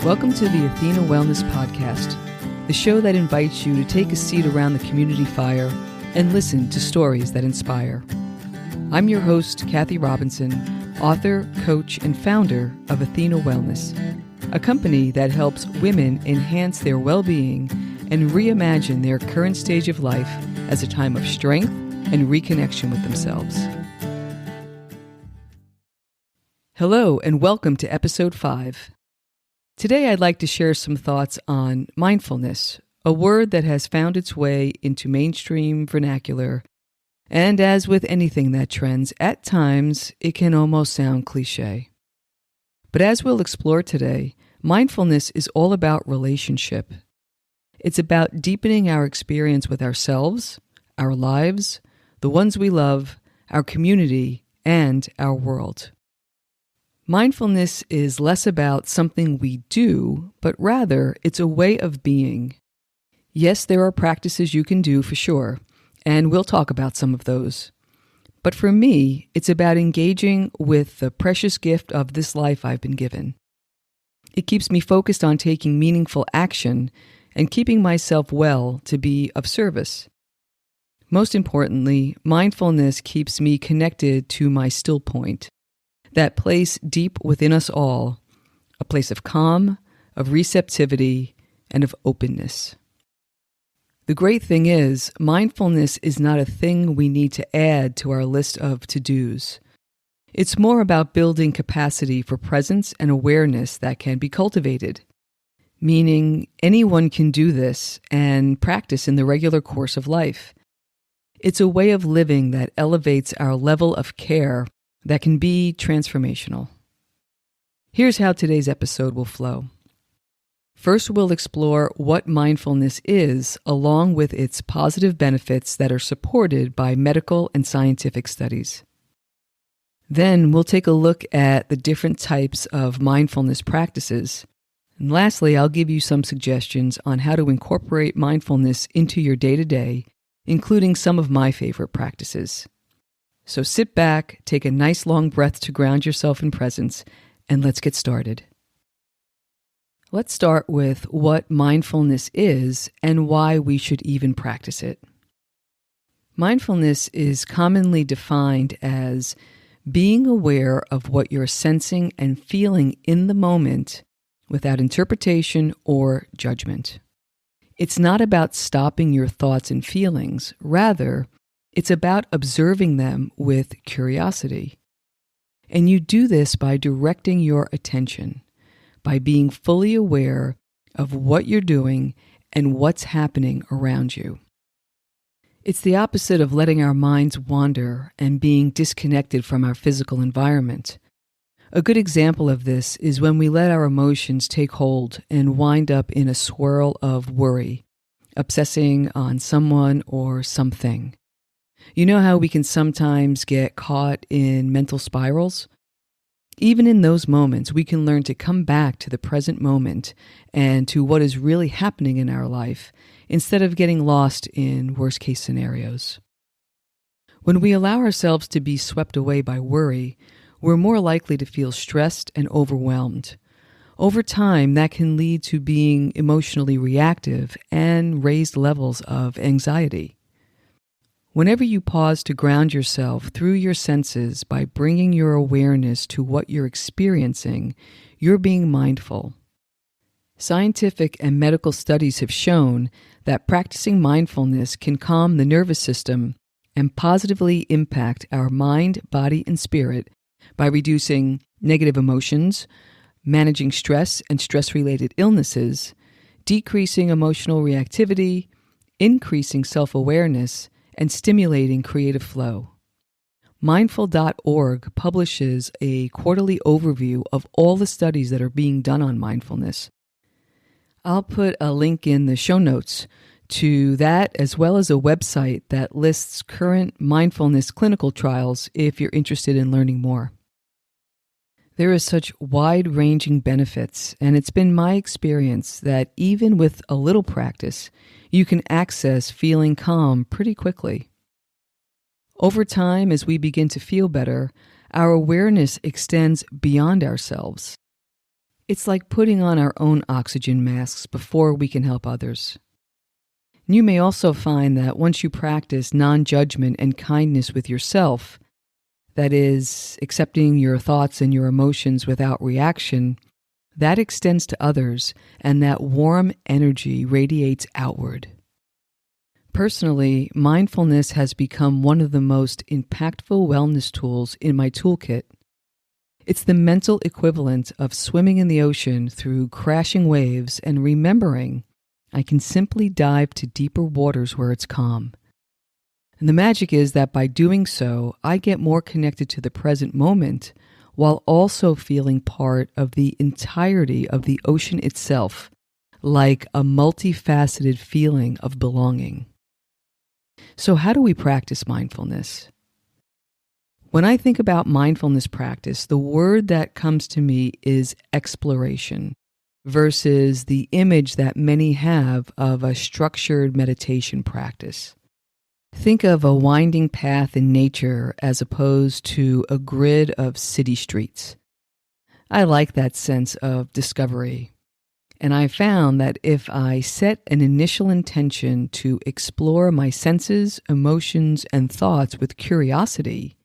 Welcome to the Athena Wellness Podcast, the show that invites you to take a seat around the community fire and listen to stories that inspire. I'm your host, Kathy Robinson, author, coach, and founder of Athena Wellness, a company that helps women enhance their well-being and reimagine their current stage of life as a time of strength and reconnection with themselves. Hello, and welcome to Episode 5. Today I'd like to share some thoughts on mindfulness, a word that has found its way into mainstream vernacular, and as with anything that trends, at times it can almost sound cliche. But as we'll explore today, mindfulness is all about relationship. It's about deepening our experience with ourselves, our lives, the ones we love, our community, and our world. Mindfulness is less about something we do, but rather it's a way of being. Yes, there are practices you can do for sure, and we'll talk about some of those. But for me, it's about engaging with the precious gift of this life I've been given. It keeps me focused on taking meaningful action and keeping myself well to be of service. Most importantly, mindfulness keeps me connected to my still point, that place deep within us all, a place of calm, of receptivity, and of openness. The great thing is, mindfulness is not a thing we need to add to our list of to-dos. It's more about building capacity for presence and awareness that can be cultivated, meaning anyone can do this and practice in the regular course of life. It's a way of living that elevates our level of care that can be transformational. Here's how today's episode will flow. First, we'll explore what mindfulness is, along with its positive benefits that are supported by medical and scientific studies. Then, we'll take a look at the different types of mindfulness practices. And lastly, I'll give you some suggestions on how to incorporate mindfulness into your day-to-day, including some of my favorite practices. So sit back, take a nice long breath to ground yourself in presence, and let's get started. Let's start with what mindfulness is and why we should even practice it. Mindfulness is commonly defined as being aware of what you're sensing and feeling in the moment without interpretation or judgment. It's not about stopping your thoughts and feelings. Rather, it's about observing them with curiosity. And you do this by directing your attention, by being fully aware of what you're doing and what's happening around you. It's the opposite of letting our minds wander and being disconnected from our physical environment. A good example of this is when we let our emotions take hold and wind up in a swirl of worry, obsessing on someone or something. You know how we can sometimes get caught in mental spirals? Even in those moments, we can learn to come back to the present moment and to what is really happening in our life instead of getting lost in worst-case scenarios. When we allow ourselves to be swept away by worry, we're more likely to feel stressed and overwhelmed. Over time, that can lead to being emotionally reactive and raised levels of anxiety. Whenever you pause to ground yourself through your senses by bringing your awareness to what you're experiencing, you're being mindful. Scientific and medical studies have shown that practicing mindfulness can calm the nervous system and positively impact our mind, body, and spirit by reducing negative emotions, managing stress and stress-related illnesses, decreasing emotional reactivity, increasing self-awareness, and stimulating creative flow. Mindful.org publishes a quarterly overview of all the studies that are being done on mindfulness. I'll put a link in the show notes to that, as well as a website that lists current mindfulness clinical trials if you're interested in learning more. There are such wide-ranging benefits, and it's been my experience that even with a little practice, you can access feeling calm pretty quickly. Over time, as we begin to feel better, our awareness extends beyond ourselves. It's like putting on our own oxygen masks before we can help others. You may also find that once you practice non-judgment and kindness with yourself, that is, accepting your thoughts and your emotions without reaction, that extends to others, and that warm energy radiates outward. Personally, mindfulness has become one of the most impactful wellness tools in my toolkit. It's the mental equivalent of swimming in the ocean through crashing waves and remembering I can simply dive to deeper waters where it's calm. And the magic is that by doing so, I get more connected to the present moment while also feeling part of the entirety of the ocean itself, like a multifaceted feeling of belonging. So how do we practice mindfulness? When I think about mindfulness practice, the word that comes to me is exploration versus the image that many have of a structured meditation practice. Think of a winding path in nature as opposed to a grid of city streets. I like that sense of discovery. And I found that if I set an initial intention to explore my senses, emotions, and thoughts with curiosity,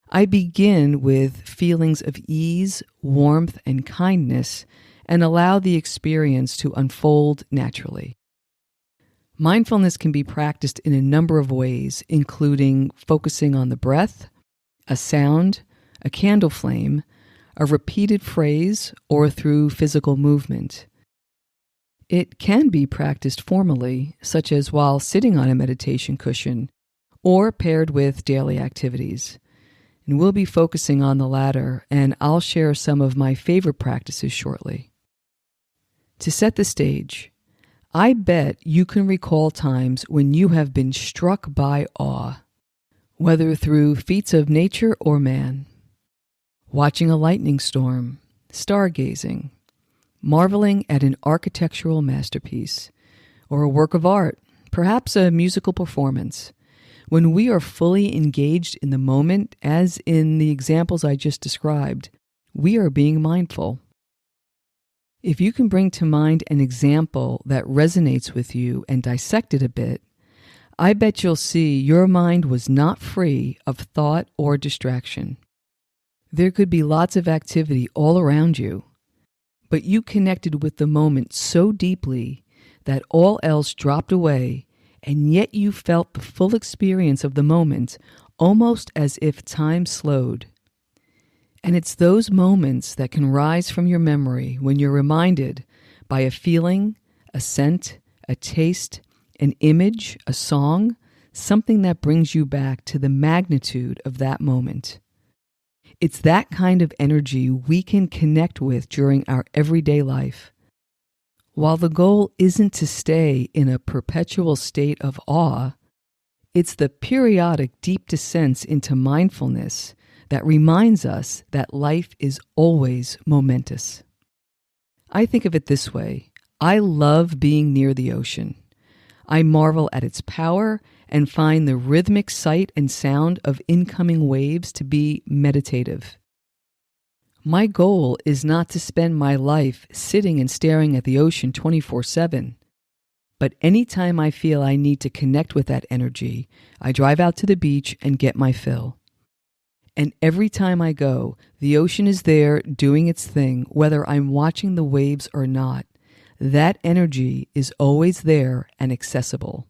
I begin with feelings of ease, warmth, and kindness, and allow the experience to unfold naturally. Mindfulness can be practiced in a number of ways, including focusing on the breath, a sound, a candle flame, a repeated phrase, or through physical movement. It can be practiced formally, such as while sitting on a meditation cushion, or paired with daily activities. And we'll be focusing on the latter, and I'll share some of my favorite practices shortly. To set the stage, I bet you can recall times when you have been struck by awe, whether through feats of nature or man. Watching a lightning storm, stargazing, marveling at an architectural masterpiece, or a work of art, perhaps a musical performance. When we are fully engaged in the moment, as in the examples I just described, we are being mindful. If you can bring to mind an example that resonates with you and dissect it a bit, I bet you'll see your mind was not free of thought or distraction. There could be lots of activity all around you, but you connected with the moment so deeply that all else dropped away, and yet you felt the full experience of the moment, almost as if time slowed. And it's those moments that can rise from your memory when you're reminded by a feeling, a scent, a taste, an image, a song, something that brings you back to the magnitude of that moment. It's that kind of energy we can connect with during our everyday life. While the goal isn't to stay in a perpetual state of awe, it's the periodic deep descents into mindfulness that reminds us that life is always momentous. I think of it this way. I love being near the ocean. I marvel at its power and find the rhythmic sight and sound of incoming waves to be meditative. My goal is not to spend my life sitting and staring at the ocean 24/7. But anytime I feel I need to connect with that energy, I drive out to the beach and get my fill. And every time I go, the ocean is there doing its thing, whether I'm watching the waves or not. That energy is always there and accessible.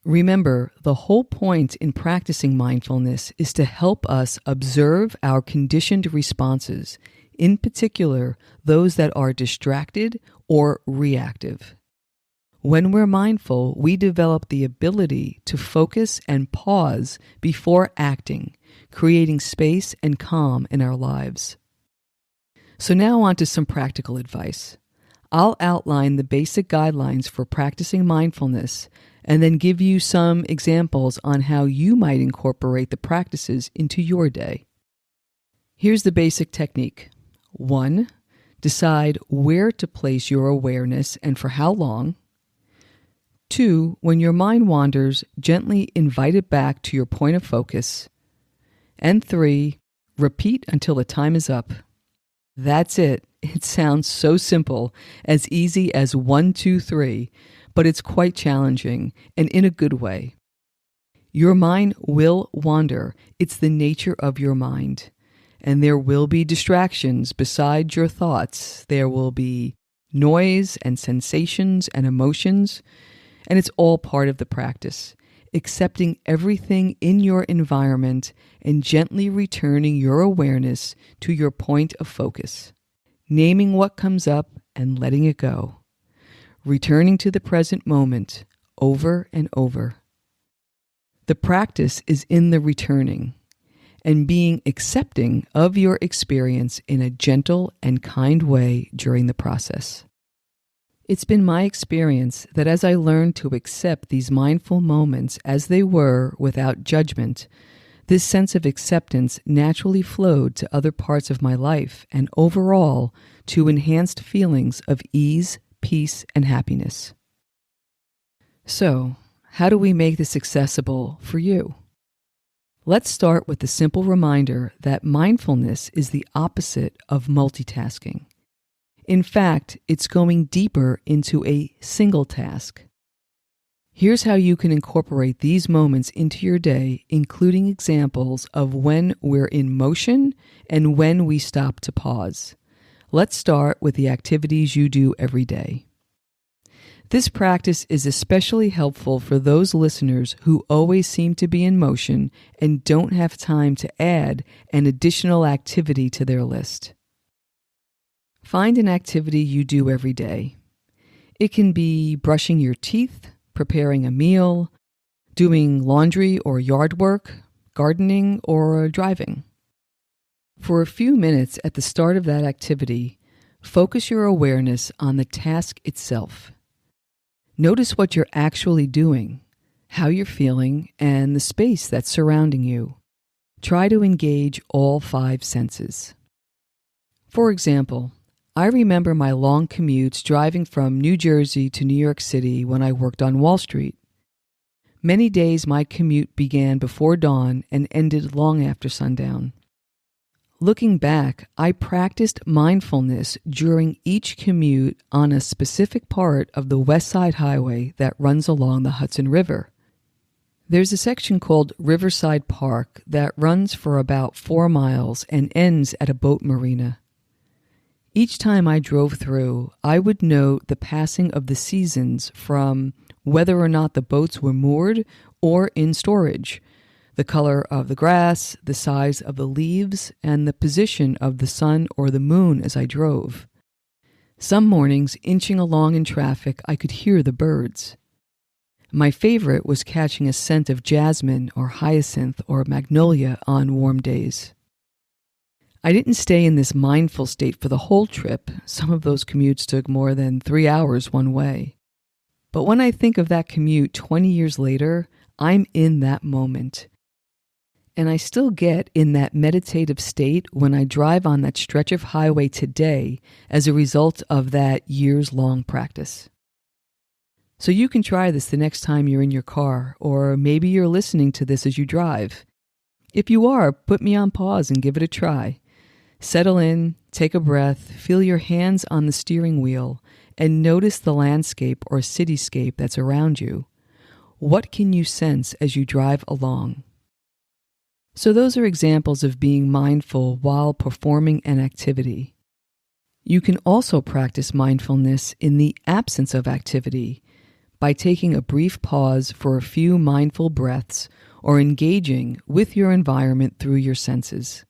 Remember, the whole point in practicing mindfulness is to help us observe our conditioned responses, in particular, those that are distracted or reactive. When we're mindful, we develop the ability to focus and pause before acting, creating space and calm in our lives. So now on to some practical advice. I'll outline the basic guidelines for practicing mindfulness and then give you some examples on how you might incorporate the practices into your day. Here's the basic technique. 1. Decide where to place your awareness and for how long. 2. When your mind wanders, gently invite it back to your point of focus. And 3. Repeat until the time is up. That's it. It sounds so simple, as easy as 1, 2, 3, but it's quite challenging, and in a good way. Your mind will wander. It's the nature of your mind. And there will be distractions besides your thoughts. There will be noise and sensations and emotions, and it's all part of the practice. Accepting everything in your environment and gently returning your awareness to your point of focus. Naming what comes up and letting it go. Returning to the present moment over and over. The practice is in the returning and being accepting of your experience in a gentle and kind way during the process. It's been my experience that as I learned to accept these mindful moments as they were without judgment, this sense of acceptance naturally flowed to other parts of my life and overall to enhanced feelings of ease, peace, and happiness. So, how do we make this accessible for you? Let's start with the simple reminder that mindfulness is the opposite of multitasking. In fact, it's going deeper into a single task. Here's how you can incorporate these moments into your day, including examples of when we're in motion and when we stop to pause. Let's start with the activities you do every day. This practice is especially helpful for those listeners who always seem to be in motion and don't have time to add an additional activity to their list. Find an activity you do every day. It can be brushing your teeth, preparing a meal, doing laundry or yard work, gardening, or driving. For a few minutes at the start of that activity, focus your awareness on the task itself. Notice what you're actually doing, how you're feeling, and the space that's surrounding you. Try to engage all 5 senses. For example, I remember my long commutes driving from New Jersey to New York City when I worked on Wall Street. Many days my commute began before dawn and ended long after sundown. Looking back, I practiced mindfulness during each commute on a specific part of the West Side Highway that runs along the Hudson River. There's a section called Riverside Park that runs for about 4 miles and ends at a boat marina. Each time I drove through, I would note the passing of the seasons from whether or not the boats were moored or in storage, the color of the grass, the size of the leaves, and the position of the sun or the moon as I drove. Some mornings, inching along in traffic, I could hear the birds. My favorite was catching a scent of jasmine or hyacinth or magnolia on warm days. I didn't stay in this mindful state for the whole trip. Some of those commutes took more than 3 hours one way. But when I think of that commute 20 years later, I'm in that moment. And I still get in that meditative state when I drive on that stretch of highway today as a result of that years-long practice. So you can try this the next time you're in your car, or maybe you're listening to this as you drive. If you are, put me on pause and give it a try. Settle in, take a breath, feel your hands on the steering wheel, and notice the landscape or cityscape that's around you. What can you sense as you drive along? So those are examples of being mindful while performing an activity. You can also practice mindfulness in the absence of activity by taking a brief pause for a few mindful breaths or engaging with your environment through your senses.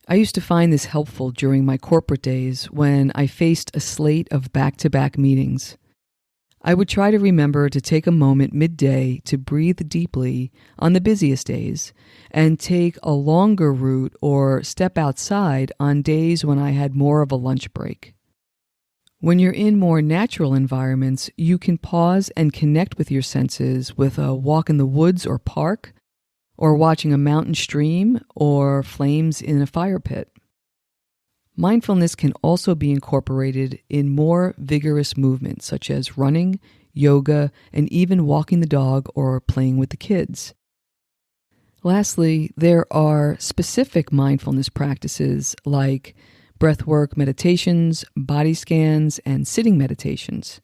I used to find this helpful during my corporate days when I faced a slate of back-to-back meetings. I would try to remember to take a moment midday to breathe deeply on the busiest days and take a longer route or step outside on days when I had more of a lunch break. When you're in more natural environments, you can pause and connect with your senses with a walk in the woods or park, or watching a mountain stream or flames in a fire pit. Mindfulness can also be incorporated in more vigorous movements such as running, yoga, and even walking the dog or playing with the kids. Lastly, there are specific mindfulness practices like breathwork meditations, body scans, and sitting meditations.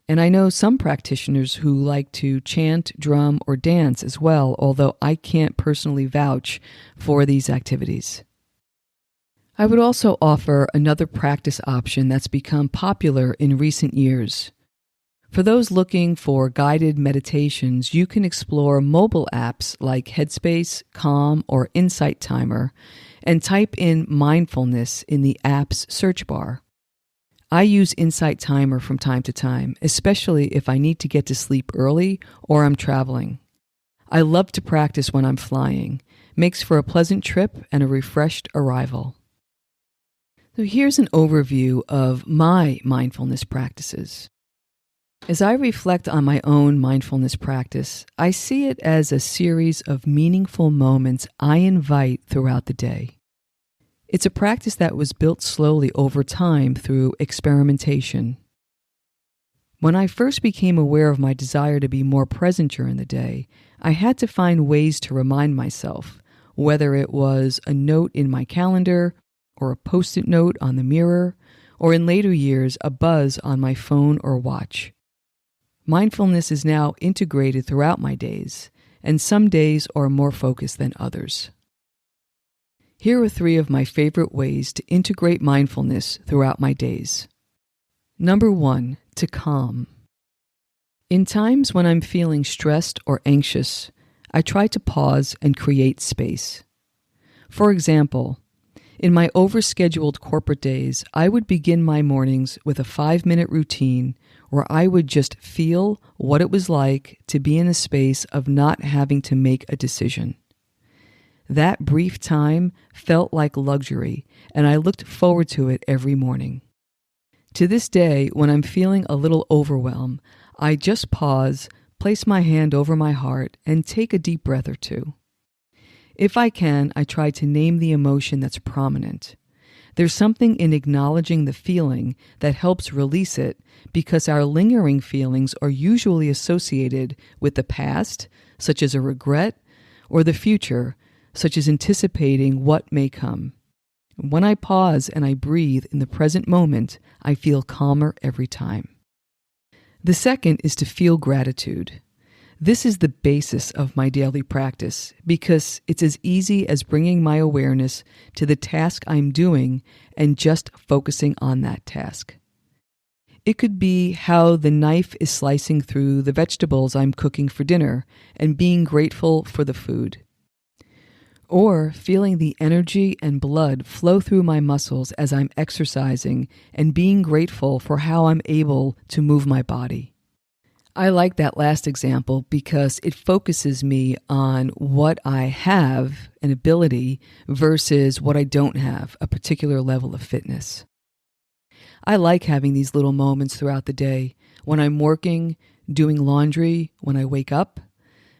And I know some practitioners who like to chant, drum, or dance as well, although I can't personally vouch for these activities. I would also offer another practice option that's become popular in recent years. For those looking for guided meditations, you can explore mobile apps like Headspace, Calm, or Insight Timer, and type in mindfulness in the app's search bar. I use Insight Timer from time to time, especially if I need to get to sleep early or I'm traveling. I love to practice when I'm flying. Makes for a pleasant trip and a refreshed arrival. So here's an overview of my mindfulness practices. As I reflect on my own mindfulness practice, I see it as a series of meaningful moments I invite throughout the day. It's a practice that was built slowly over time through experimentation. When I first became aware of my desire to be more present during the day, I had to find ways to remind myself, whether it was a note in my calendar, or a post-it note on the mirror, or in later years, a buzz on my phone or watch. Mindfulness is now integrated throughout my days, and some days are more focused than others. Here are 3 of my favorite ways to integrate mindfulness throughout my days. Number 1, to calm. In times when I'm feeling stressed or anxious, I try to pause and create space. For example, in my overscheduled corporate days, I would begin my mornings with a 5-minute routine where I would just feel what it was like to be in a space of not having to make a decision. That brief time felt like luxury, and I looked forward to it every morning. To this day, when I'm feeling a little overwhelmed, I just pause, place my hand over my heart, and take a deep breath or 2. If I can, I try to name the emotion that's prominent. There's something in acknowledging the feeling that helps release it because our lingering feelings are usually associated with the past, such as a regret, or the future, such as anticipating what may come. When I pause and I breathe in the present moment, I feel calmer every time. The second is to feel gratitude. This is the basis of my daily practice because it's as easy as bringing my awareness to the task I'm doing and just focusing on that task. It could be how the knife is slicing through the vegetables I'm cooking for dinner and being grateful for the food. Or feeling the energy and blood flow through my muscles as I'm exercising and being grateful for how I'm able to move my body. I like that last example because it focuses me on what I have, an ability, versus what I don't have, a particular level of fitness. I like having these little moments throughout the day when I'm working, doing laundry, when I wake up.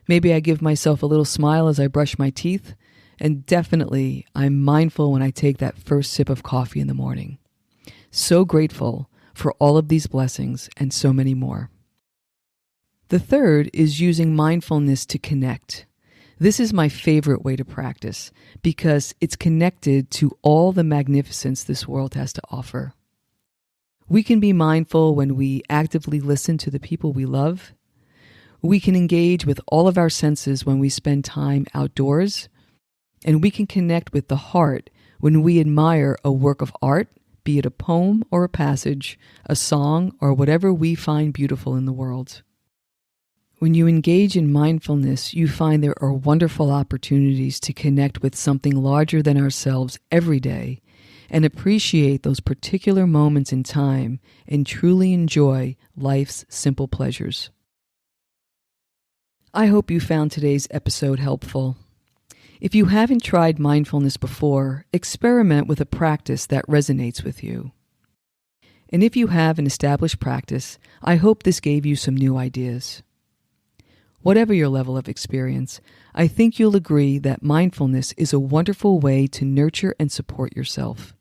Maybe I give myself a little smile as I brush my teeth. And definitely, I'm mindful when I take that first sip of coffee in the morning. So grateful for all of these blessings and so many more. The third is using mindfulness to connect. This is my favorite way to practice because it's connected to all the magnificence this world has to offer. We can be mindful when we actively listen to the people we love. We can engage with all of our senses when we spend time outdoors. And we can connect with the heart when we admire a work of art, be it a poem or a passage, a song, or whatever we find beautiful in the world. When you engage in mindfulness, you find there are wonderful opportunities to connect with something larger than ourselves every day and appreciate those particular moments in time and truly enjoy life's simple pleasures. I hope you found today's episode helpful. If you haven't tried mindfulness before, experiment with a practice that resonates with you. And if you have an established practice, I hope this gave you some new ideas. Whatever your level of experience, I think you'll agree that mindfulness is a wonderful way to nurture and support yourself.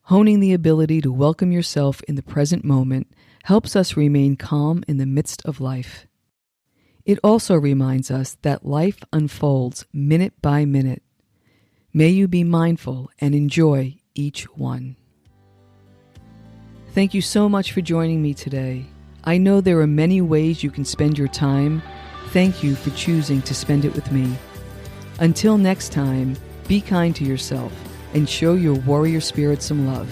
Honing the ability to welcome yourself in the present moment helps us remain calm in the midst of life. It also reminds us that life unfolds minute by minute. May you be mindful and enjoy each one. Thank you so much for joining me today. I know there are many ways you can spend your time. Thank you for choosing to spend it with me. Until next time, be kind to yourself and show your warrior spirit some love.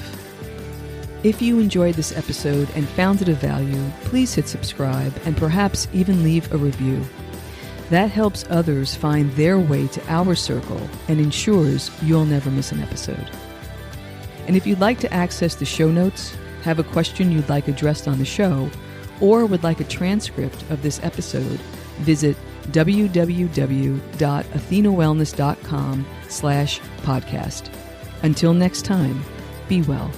If you enjoyed this episode and found it of value, please hit subscribe and perhaps even leave a review. That helps others find their way to our circle and ensures you'll never miss an episode. And if you'd like to access the show notes, have a question you'd like addressed on the show, or would like a transcript of this episode, visit www.athenawellness.com/podcast. Until next time, be well.